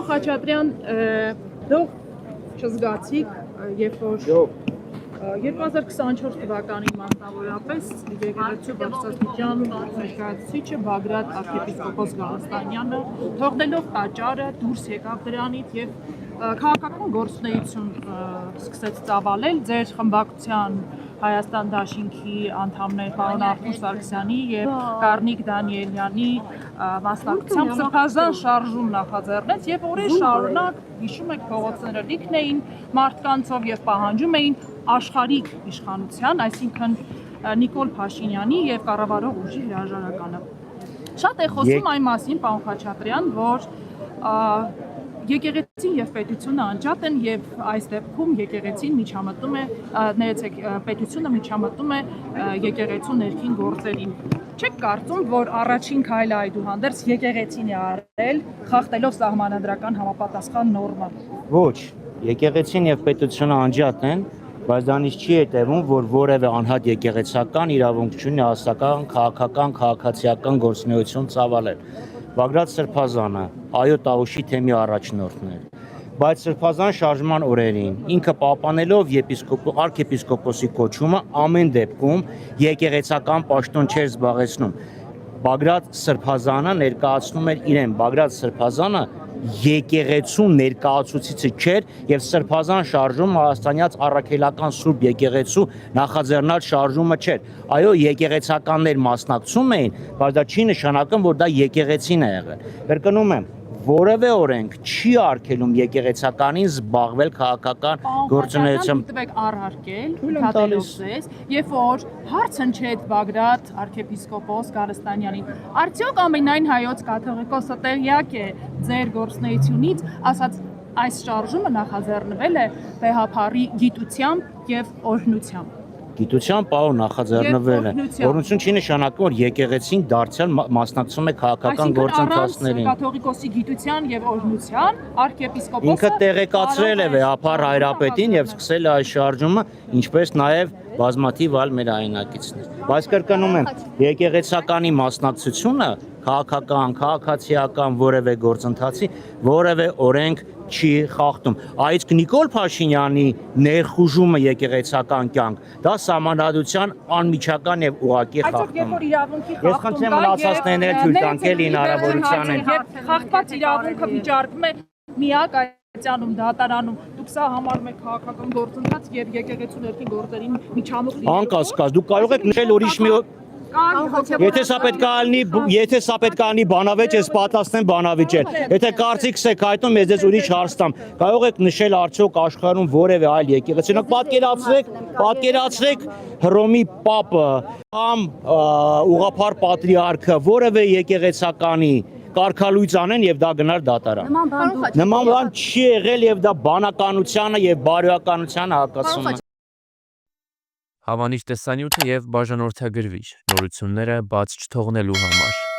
Պարոն Խաչատրյան, դուք չզգացիք, երբ որ 2024 թվականին մասնավորապես եկեղեցու բարձրաստիճան ներկայացուցիչը Բագրատ arczepiskopos Գալստանյանը թողնելով տաճարը դուրս եկավ դրանից եւ քաղաքական գործունեություն սկսեց ծավալել ձեր խմբակցության Հայաստան դաշինքի անդամներ պարոն Արթուր Սարգսյանի եւ Կարնիկ Դանիելյանի մասնակցությամբ սրբազան շարժում նախաձեռնեց եւ օրեր շարունակ հիշում եք փողոցները լիքն էին մարդկանցով եւ պահանջում էին աշխարհիկ իշխանության, այսինքն Նիկոլ Փաշինյանի եւ կառավարող ուժի հրաժարականը։ Շատ է խոսում այն մասին, պարոն Խաչատրյան, որ եկեղեցին եւ պետությունը անջատ են եւ այս դեպքում եկեղեցին միջամտում է, ներեցեք, պետությունը միջամտում է եկեղեցու ներքին գործերին։ Չեք կարծում, որ առաջին քայլը այդուհանդերձ եկեղեցին է արել, խախտելով սահմանադրական համապատասխան նորմը։ Ոչ, եկեղեցին եւ պետությունը անջատ են, բայց դրանից չի հետևում, որ որևէ անհատ եկեղեցական իրավունք չունի ասական, քաղաքական, քաղաքացիական գործունեություն ծավալել։ Բագրատ Սրբազանը Այո Տավուշի թեմի առաջնորդն էր, բայց Սրբազան շարժման օրերին ինքը պահպանելով arczepiskopos-ի կոչումը ամեն դեպքում եկեղեցական պաշտոն չէր զբաղեցնում։ Բագրատ Սրբազանը ներկայացնում էր իրեն, Բագրատ Սրբազանը եկեղեցու ներկայացուցիչը չէր եւ Սրբազան շարժում հայաստանյաց առաքելական սուրբ եկեղեցու նախաձեռնած շարժումը չէր։ Այո, եկեղեցականներ մասնակցում էին, բայց դա չի նշանակում, որ դա եկեղեցին է եղել։ Կրկնում եմ, որևէ օրենք չի արգելում եկեղեցականին զբաղվել քաղաքական գործունեությամբ։ Դուք առարկել, հատելով ձեզ, երբ որ հարց հնչեց Բագրատ arczepiskopos Գալստանյանին, արդյոք ամենայն հայոց կաթողիկոսը տեղյակ է ձեր գործունեությունից, ասաց այս շարժումը նախաձեռնվել է ՊՀՓ-ի գիտությամբ եւ օրհնությամբ։ Գիտության պահով նախաձեռնվել է։ Օրհնություն չի նշանակում, որ եկեղեցին դարձյալ մասնակցում է քաղաքական գործընթացներին։ Կաթողիկոսի գիտության եւ օրհնության arczepiskopos-ը ինքը տեղեկացրել է վեհապար հայրապետին եւ սկսել է այս շարժումը, ինչպես նաեւ բազմաթիվ այլ մեր հայրենակիցներ։ Բայց կրկնում եմ, եկեղեցականի մասնակցությունը քաղաքական, քաղաքացիական որևէ գործընթացի որևէ օրենք չի խախտում։ Այս Նիկոլ Փաշինյանի ներխուժումը եկեղեցական կյանք, դա սահմանադրության անմիջական եւ ուղղակի խախտում է։ Ես խնդրեմ մնացածներն թույլ տանք էլի հնարավորության են։ Խախտված իրավունքը վիճարկվում է միակ այցանում, դատարանում, դուք սա համարում եք քաղաքական գործընթաց եւ եկեղեցու ներքին գործերին միջամուխ լինելու։ Անկասկած, դուք կարող եք նշել ուրիշ մի Եթե սա պետք է ալնի բանավեճ, ես պատասխանեմ բանավեճել։ Եթե կարծիքս եք հայտնում, ես ձեզ ուրիշ հարց տամ։ Կարող եք նշել արդյոք աշխարհում որևէ այլ եկեղեցի։ Պատկերացրեք Հռոմի Պապը կամ ուղղափառ պատրիարքը որևէ եկեղեցականի կարգալույծ անեն եւ դա գնար դատարան։ Նման բան չի եղել եւ դա բանականությանը եւ բարոյականությանը հակասում է։ Հավանիչ տեսանյութը եւ բաժանորդագրվիչ նորությունները բաց չթողնելու համար